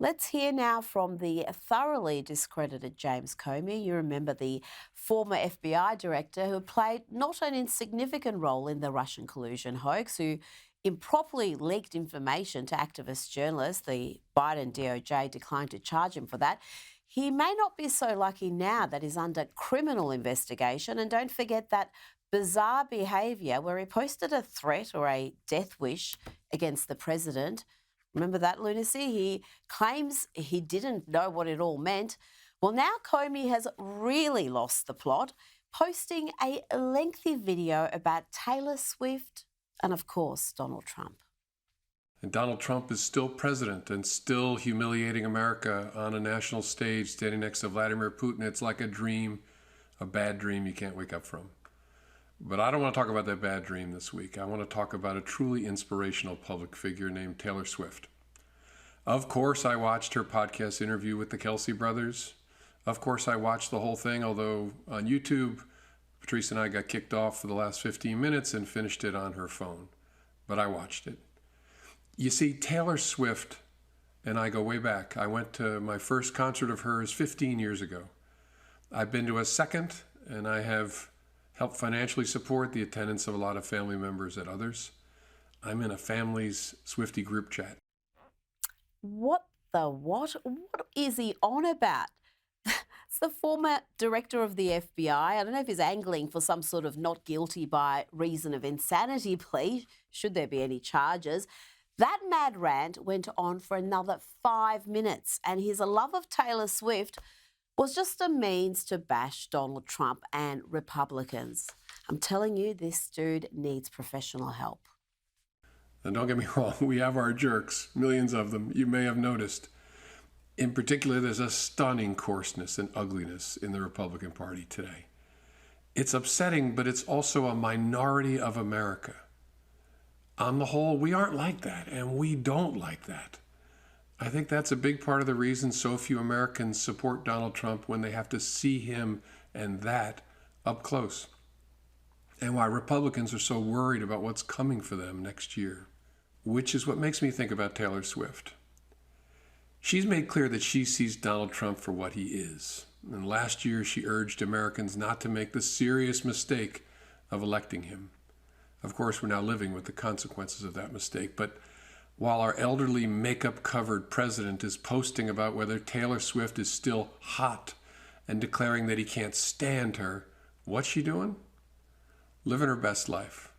Let's hear now from the thoroughly discredited James Comey. You remember the former FBI director who played not an insignificant role in the Russian collusion hoax, who improperly leaked information to activist journalists. The Biden DOJ declined to charge him for that. He may not be so lucky now that he's under criminal investigation. And don't forget that bizarre behaviour where he posted a threat or a death wish against the president. Remember that lunacy? He claims he didn't know what it all meant. Well, now Comey has really lost the plot, posting a lengthy video about Taylor Swift and, of course, Donald Trump. And Donald Trump is still president and still humiliating America on a national stage, standing next to Vladimir Putin. It's like a dream, a bad dream you can't wake up from. But I don't want to talk about that bad dream this week. I want to talk about a truly inspirational public figure named Taylor Swift. Of course, I watched her podcast interview with the Kelsey brothers. Of course, I watched the whole thing, although on YouTube, Patrice and I got kicked off for the last 15 minutes and finished it on her phone. But I watched it. You see, Taylor Swift and I go way back. I went to my first concert of hers 15 years ago. I've been to a second, and I have help financially support the attendance of a lot of family members at others. I'm in a family's Swiftie group chat. What the what? What is he on about? It's the former director of the FBI. I don't know if he's angling for some sort of not guilty by reason of insanity plea, should there be any charges. That mad rant went on for another 5 minutes, and his love of Taylor Swift was just a means to bash Donald Trump and Republicans. I'm telling you, this dude needs professional help. And don't get me wrong, we have our jerks, millions of them, you may have noticed. In particular, there's a stunning coarseness and ugliness in the Republican Party today. It's upsetting, but it's also a minority of America. On the whole, we aren't like that, and we don't like that. I think that's a big part of the reason so few Americans support Donald Trump when they have to see him and that up close, and why Republicans are so worried about what's coming for them next year, which is what makes me think about Taylor Swift. She's made clear that she sees Donald Trump for what he is, and last year she urged Americans not to make the serious mistake of electing him. Of course, we're now living with the consequences of that mistake, but while our elderly makeup-covered president is posting about whether Taylor Swift is still hot and declaring that he can't stand her, what's she doing? Living her best life.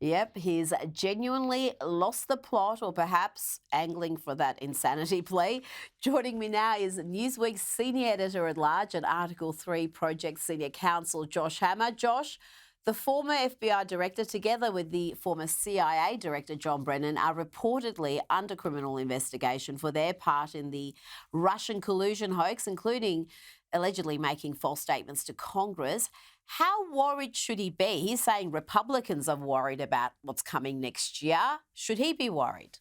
Yep, he's genuinely lost the plot, or perhaps angling for that insanity plea. Joining me now is Newsweek's senior editor-at-large and Article 3 Project Senior Counsel, Josh Hammer. Josh, the former FBI director, together with the former CIA director, John Brennan, are reportedly under criminal investigation for their part in the Russian collusion hoax, including allegedly making false statements to Congress. How worried should he be? He's saying Republicans are worried about what's coming next year. Should he be worried?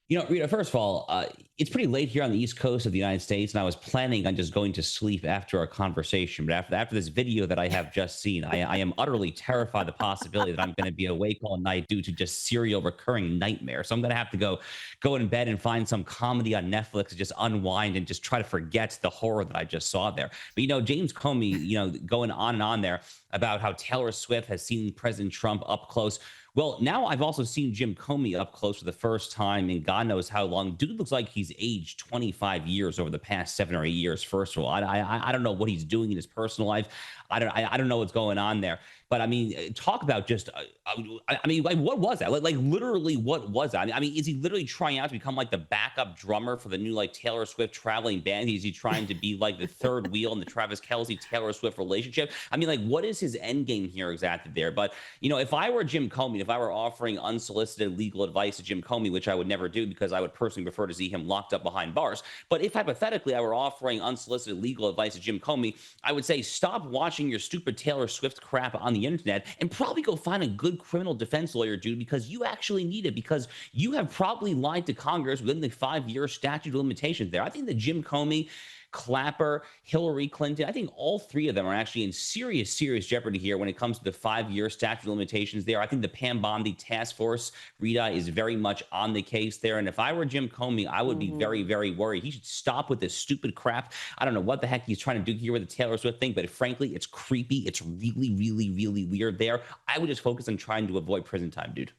You know, Rita, first of all, it's pretty late here on the East Coast of the United States, and I was planning on just going to sleep after our conversation. But after this video that I have just seen, I am utterly terrified of the possibility that I'm going to be awake all night due to just serial recurring nightmares. So I'm going to have to go in bed and find some comedy on Netflix to just unwind and just try to forget the horror that I just saw there. But, James Comey, going on and on there about how Taylor Swift has seen President Trump up close. Well, now I've also seen Jim Comey up close for the first time in God knows how long. Dude looks like he's aged 25 years over the past 7 or 8 years. First of all, I don't know what he's doing in his personal life. I don't know what's going on there. But I mean, talk about just, what was that? Like literally, what was that? I mean, is he literally trying out to become like the backup drummer for the new Taylor Swift traveling band? Is he trying to be like the third wheel in the Travis Kelce Taylor Swift relationship? I mean, what is his end game here exactly there? But if I were Jim Comey, if I were offering unsolicited legal advice to Jim Comey, which I would never do because I would personally prefer to see him locked up behind bars. But if hypothetically I were offering unsolicited legal advice to Jim Comey, I would say stop watching your stupid Taylor Swift crap on the internet and probably go find a good criminal defense lawyer, dude, because you actually need it, because you have probably lied to Congress within the 5-year statute of limitations there. I think that Jim Comey Clapper, Hillary Clinton. I think all three of them are actually in serious jeopardy here when it comes to the 5-year statute of limitations there. I think the Pam Bondi task force, Rita, is very much on the case there. And if I were Jim Comey, I would be very, very worried. He should stop with this stupid crap. I don't know what the heck he's trying to do here with the Taylor Swift thing, but frankly, it's creepy. It's really, really, really weird there. I would just focus on trying to avoid prison time, dude.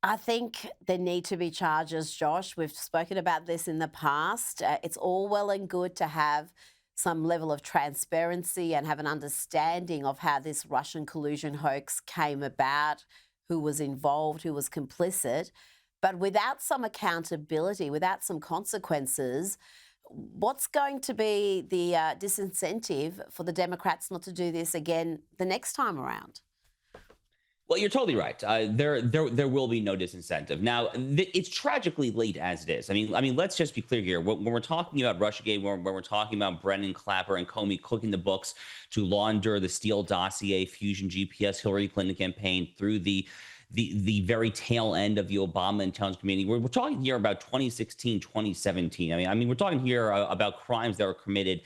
I think there need to be charges, Josh. We've spoken about this in the past. It's all well and good to have some level of transparency and have an understanding of how this Russian collusion hoax came about, who was involved, who was complicit. But without some accountability, without some consequences, what's going to be the disincentive for the Democrats not to do this again the next time around? Well, you're totally right. There will be no disincentive. Now, it's tragically late as it is. I mean, let's just be clear here. When we're talking about Russiagate, when we're talking about Brennan, Clapper, and Comey cooking the books to launder the Steele dossier, Fusion GPS, Hillary Clinton campaign through the very tail end of the Obama intelligence community, we're talking here about 2016, 2017. I mean, we're talking here about crimes that were committed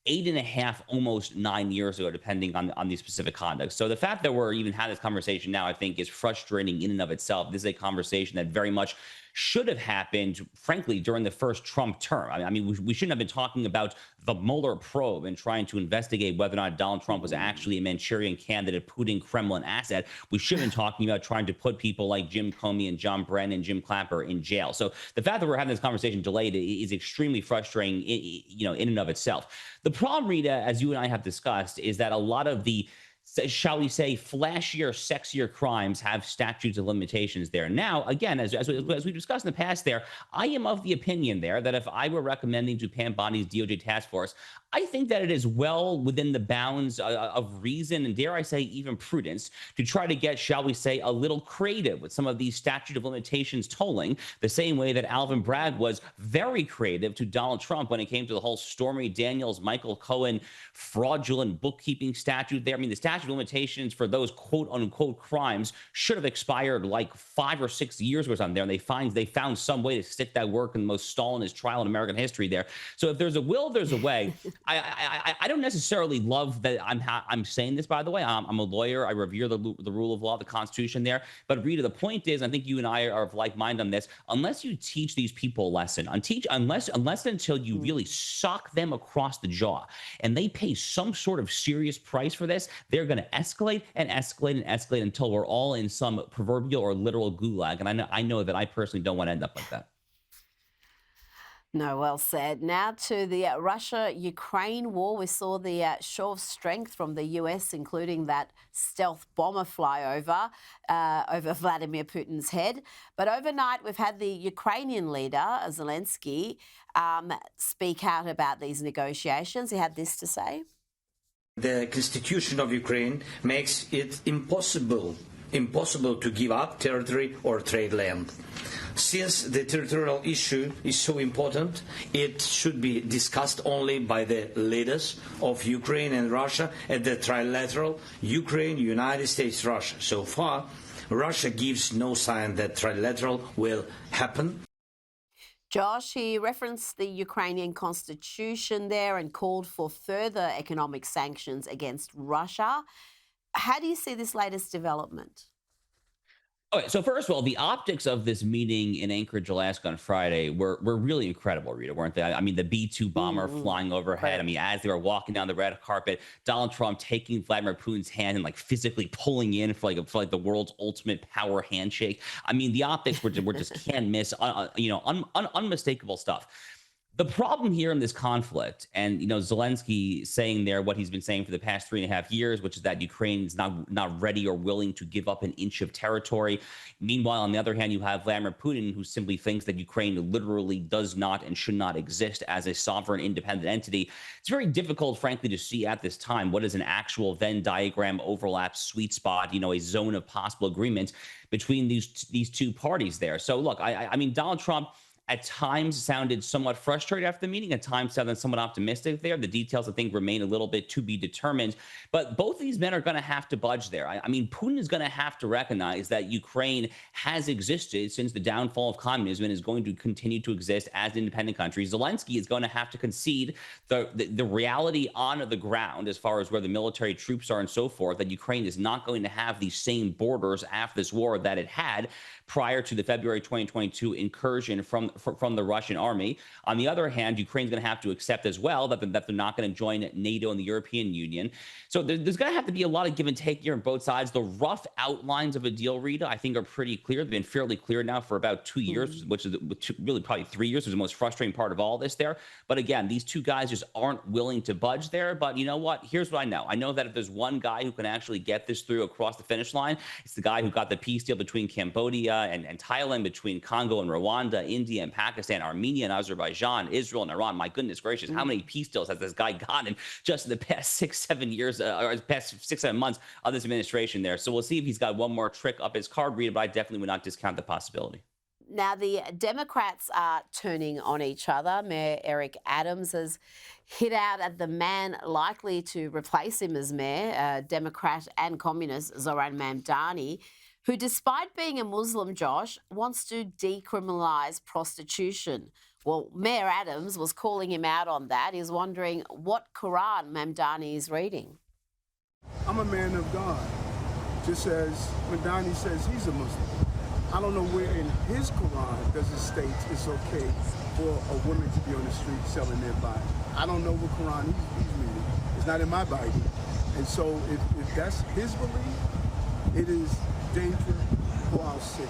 8.5, almost 9 years ago, depending on the specific conduct. So the fact that we're even having this conversation now, I think, is frustrating in and of itself. This is a conversation that very much should have happened, frankly, during the first Trump term. I mean, we shouldn't have been talking about the Mueller probe and trying to investigate whether or not Donald Trump was actually a Manchurian candidate, Putin, Kremlin asset. We should have been talking about trying to put people like Jim Comey and John Brennan and Jim Clapper in jail. So the fact that we're having this conversation delayed is extremely frustrating, in and of itself. The problem, Rita, as you and I have discussed, is that a lot of the, shall we say, flashier, sexier crimes have statutes of limitations there. Now, again, as we discussed in the past there, I am of the opinion there that if I were recommending to Pam Bondi's DOJ task force, I think that it is well within the bounds of reason and, dare I say, even prudence to try to get, shall we say, a little creative with some of these statute of limitations tolling, the same way that Alvin Bragg was very creative to Donald Trump when it came to the whole Stormy Daniels, Michael Cohen fraudulent bookkeeping statute there. I mean, the statute of limitations for those quote unquote crimes should have expired like 5 or 6 years or something there, and they found some way to stick that work in the most Stalinist trial in American history there. So if there's a will, there's a way. I don't necessarily love that I'm saying this, by the way. I'm a lawyer. I revere the rule of law, the Constitution there. But Rita, the point is, I think you and I are of like mind on this. Unless you teach these people a lesson, unless until you really sock them across the jaw and they pay some sort of serious price for this, they're going to escalate and escalate and escalate until we're all in some proverbial or literal gulag. And I know that I personally don't want to end up like that. No, well said. Now to the Russia-Ukraine war. We saw the show of strength from the US, including that stealth bomber flyover over Vladimir Putin's head. But overnight, we've had the Ukrainian leader, Zelensky, speak out about these negotiations. He had this to say. The constitution of Ukraine makes it impossible to give up territory or trade land. Since the territorial issue is so important, it should be discussed only by the leaders of Ukraine and Russia at the trilateral Ukraine, United States, Russia. So far, Russia gives no sign that trilateral will happen. Josh, he referenced the Ukrainian constitution there and called for further economic sanctions against Russia. How do you see this latest development? Okay, so first of all, the optics of this meeting in Anchorage, Alaska on Friday were really incredible, Rita, weren't they? I mean, the B-2 bomber flying overhead. I mean, as they were walking down the red carpet, Donald Trump taking Vladimir Putin's hand and like physically pulling in for like the world's ultimate power handshake. I mean, the optics were just can't miss, unmistakable stuff. The problem here in this conflict, and Zelensky saying there what he's been saying for the past 3.5 years, which is that Ukraine is not ready or willing to give up an inch of territory. Meanwhile, on the other hand, you have Vladimir Putin, who simply thinks that Ukraine literally does not and should not exist as a sovereign, independent entity. It's very difficult, frankly, to see at this time what is an actual Venn diagram overlap sweet spot, a zone of possible agreement between these two parties there. So look, I mean, Donald Trump, at times sounded somewhat frustrated after the meeting, at times sounded somewhat optimistic there. The details, I think, remain a little bit to be determined. But both of these men are going to have to budge there. I mean, Putin is going to have to recognize that Ukraine has existed since the downfall of communism and is going to continue to exist as an independent country. Zelensky is going to have to concede the reality on the ground as far as where the military troops are and so forth, that Ukraine is not going to have these same borders after this war that it had prior to the February 2022 incursion from the Russian army. On the other hand, Ukraine's going to have to accept as well that they're not going to join NATO and the European Union. So there's going to have to be a lot of give and take here on both sides. The rough outlines of a deal, Rita, I think are pretty clear. They've been fairly clear now for about 2 years, which is really probably 3 years, which is the most frustrating part of all this there. But again, these two guys just aren't willing to budge there. But you know what? Here's what I know. I know that if there's one guy who can actually get this through across the finish line, it's the guy who got the peace deal between Cambodia and Thailand, between Congo and Rwanda, India and Pakistan, Armenia and Azerbaijan, Israel and Iran. My goodness gracious, how many peace deals has this guy gotten just in the past 6-7 years, or past 6-7 months of this administration there? So we'll see if he's got one more trick up his card, Rita, but I definitely would not discount the possibility. Now, the Democrats are turning on each other. Mayor Eric Adams has hit out at the man likely to replace him as mayor, Democrat and communist Zoran Mamdani, who, despite being a Muslim, Josh, wants to decriminalise prostitution. Well, Mayor Adams was calling him out on that. He's wondering what Quran Mamdani is reading. I'm a man of God, just as Mamdani says he's a Muslim. I don't know where in his Quran does it state it's okay for a woman to be on the street selling their body. I don't know what Quran he's reading. It's not in my Bible. And so if that's his belief, it is danger for our city.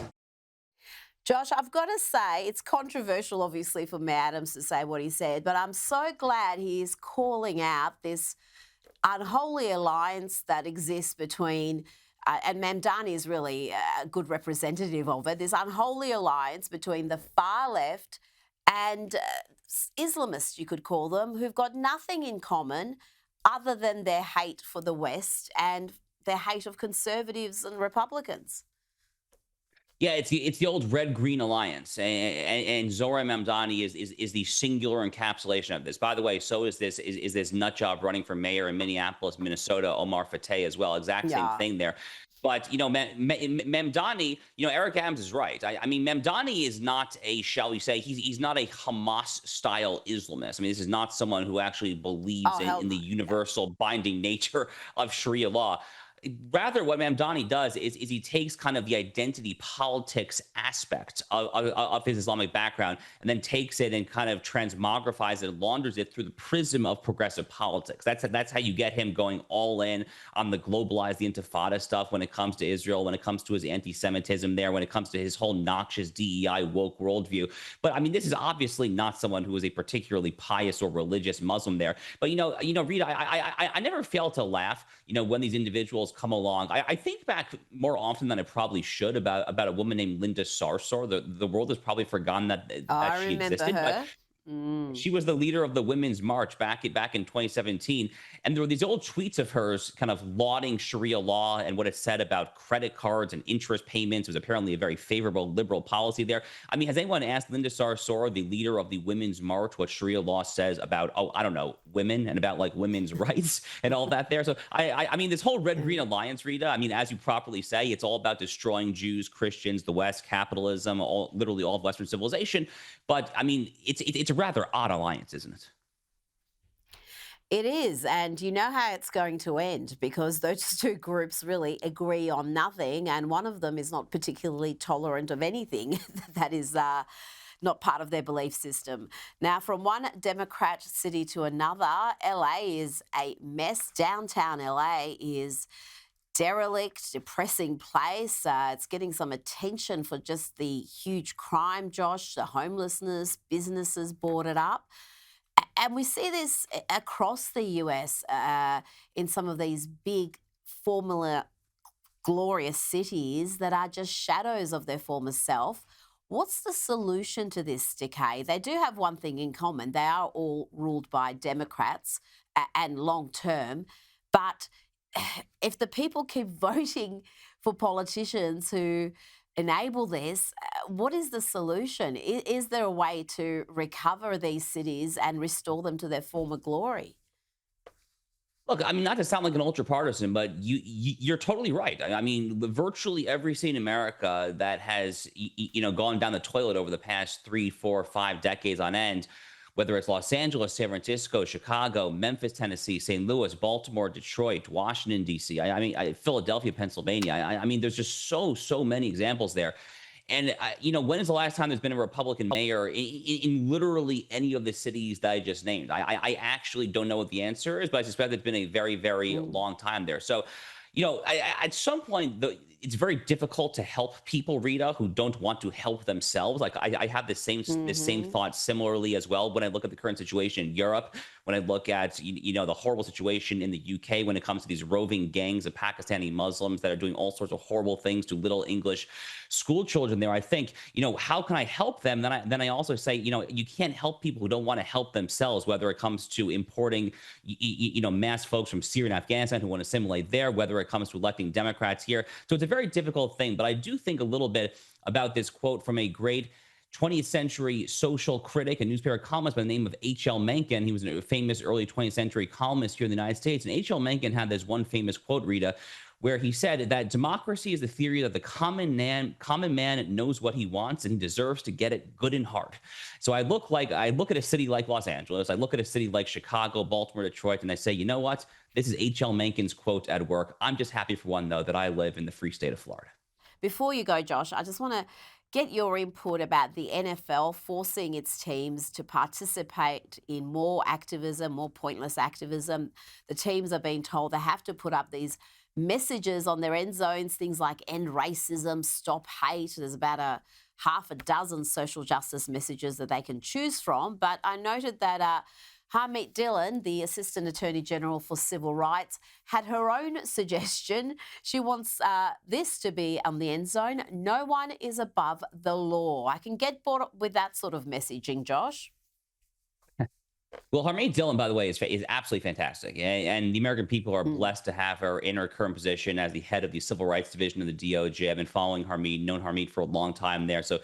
Josh, I've got to say, it's controversial, obviously, for Mayor Adams to say what he said, but I'm so glad he is calling out this unholy alliance that exists between, and Mamdani is really a good representative of it, this unholy alliance between the far left and Islamists, you could call them, who've got nothing in common other than their hate for the West and their hate of conservatives and Republicans. Yeah, it's the old red-green alliance, and Zoran Mamdani is the singular encapsulation of this. By the way, so is this nut job running for mayor in Minneapolis, Minnesota, Omar Fateh as well. Exact same thing there. But, you know, Mamdani, you know, Eric Adams is right. I mean, Mamdani is not a, shall we say, he's not a Hamas-style Islamist. I mean, this is not someone who actually believes in the universal binding nature of Sharia law. Rather, what Mamdani does is he takes kind of the identity politics aspect of his Islamic background and then takes it and kind of transmogrifies it, launders it through the prism of progressive politics. That's how you get him going all in on the globalized, the intifada stuff when it comes to Israel, when it comes to his anti-Semitism there, when it comes to his whole noxious DEI woke worldview. But I mean, this is obviously not someone who is a particularly pious or religious Muslim there. But you know, Rita, I never fail to laugh, you know, when these individuals come along. I think back more often than I probably should about a woman named Linda Sarsour. The world has probably forgotten that she existed. Her. But she was the leader of the Women's March back in 2017. And there were these old tweets of hers kind of lauding Sharia law and what it said about credit cards and interest payments. It was apparently a very favorable liberal policy there. I mean, has anyone asked Linda Sarsour, the leader of the Women's March, what Sharia law says about, I don't know, women and about like women's rights and all that there? So I mean, this whole red-green alliance, Rita, I mean, as you properly say, it's all about destroying Jews, Christians, the West, capitalism, literally all of Western civilization. But I mean, it's a rather odd alliance, isn't it? It is, and you know how it's going to end because those two groups really agree on nothing, and one of them is not particularly tolerant of anything that is not part of their belief system. Now, from one Democrat city to another, LA is a mess. Downtown LA is derelict, depressing place. It's getting some attention for just the huge crime, Josh, the homelessness, businesses boarded up. And we see this across the US in some of these big, former, glorious cities that are just shadows of their former self. What's the solution to this decay? They do have one thing in common. They are all ruled by Democrats and long term. But if the people keep voting for politicians who enable this. What is the solution? Is there a way to recover these cities and restore them to their former glory? Look, I mean, not to sound like an ultra partisan, but you're totally right. I mean, virtually every city in America that has gone down the toilet over the past 3, 4, 5 decades on end, whether it's Los Angeles, San Francisco, Chicago, Memphis, Tennessee, St. Louis, Baltimore, Detroit, Washington D.C. Philadelphia, Pennsylvania. I mean, there's just so many examples there. And, when is the last time there's been a Republican mayor in literally any of the cities that I just named? I actually don't know what the answer is, but I suspect it's been a very, very long time there. So, at some point, it's very difficult to help people, Rita, who don't want to help themselves. Like I have the same thought similarly as well when I look at the current situation in Europe, when I look at the horrible situation in the UK when it comes to these roving gangs of Pakistani Muslims that are doing all sorts of horrible things to little English school children there. I think, how can I help them? Then I also say, you can't help people who don't want to help themselves, whether it comes to importing, mass folks from Syria and Afghanistan who want to assimilate there, whether it comes to electing Democrats here. So it's a very difficult thing. But I do think a little bit about this quote from a great 20th century social critic and newspaper columnist by the name of H.L. Mencken. He was a famous early 20th century columnist here in the United States. And H.L. Mencken had this one famous quote, Rita, where he said that democracy is the theory that the common man knows what he wants and he deserves to get it good and hard. So I look at a city like Los Angeles, I look at a city like Chicago, Baltimore, Detroit, and I say, you know what? This is H.L. Mencken's quote at work. I'm just happy for one, though, that I live in the free state of Florida. Before you go, Josh, I just want to get your input about the NFL forcing its teams to participate in more activism, more pointless activism. The teams are being told they have to put up these messages on their end zones, things like end racism, stop hate. There's about a half a dozen social justice messages that they can choose from. But I noted that Harmeet Dillon, the Assistant Attorney General for Civil Rights, had her own suggestion. She wants this to be on the end zone. No one is above the law. I can get bored with that sort of messaging, Josh. Well, Harmeet Dillon, by the way, is absolutely fantastic. And the American people are blessed to have her in her current position as the head of the Civil Rights Division of the DOJ. I've been following Harmeet, known Harmeet for a long time there. So,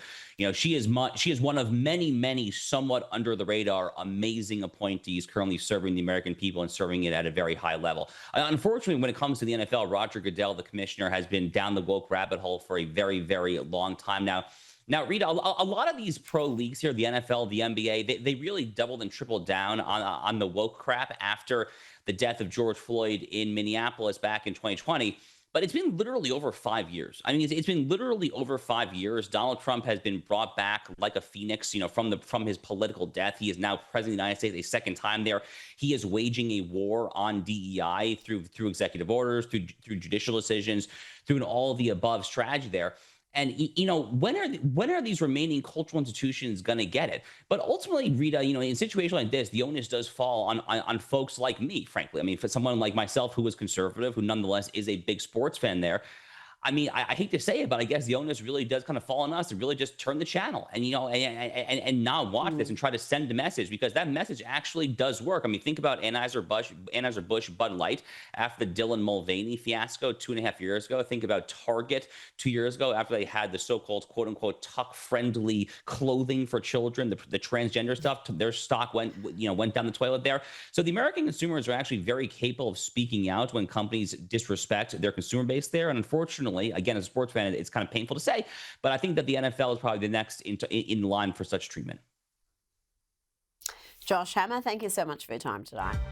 she is one of many somewhat under the radar, amazing appointees currently serving the American people and serving it at a very high level. Unfortunately, when it comes to the NFL, Roger Goodell, the commissioner, has been down the woke rabbit hole for a very, very long time now. Now, Rita, a lot of these pro leagues here, the NFL, the NBA, they really doubled and tripled down on the woke crap after the death of George Floyd in Minneapolis back in 2020. But it's been literally over 5 years. I mean, it's been literally over 5 years. Donald Trump has been brought back like a phoenix, from his political death. He is now president of the United States a second time there. He is waging a war on DEI through executive orders, through judicial decisions, through an all of the above strategy there. And, when are these remaining cultural institutions going to get it? But ultimately, Rita, in a situation like this, the onus does fall on folks like me, frankly. I mean, for someone like myself who is conservative, who nonetheless is a big sports fan there, I mean, I hate to say it, but I guess the onus really does kind of fall on us to really just turn the channel and, and not watch this and try to send a message, because that message actually does work. I mean, think about Anheuser-Busch Bud Light after the Dylan Mulvaney fiasco 2.5 years ago. Think about Target 2 years ago after they had the so-called quote unquote tuck-friendly clothing for children, the transgender stuff. Their stock went down the toilet there. So the American consumers are actually very capable of speaking out when companies disrespect their consumer base there. And unfortunately, again, as a sports fan, it's kind of painful to say, but I think that the NFL is probably the next in line for such treatment. Josh Hammer, thank you so much for your time today.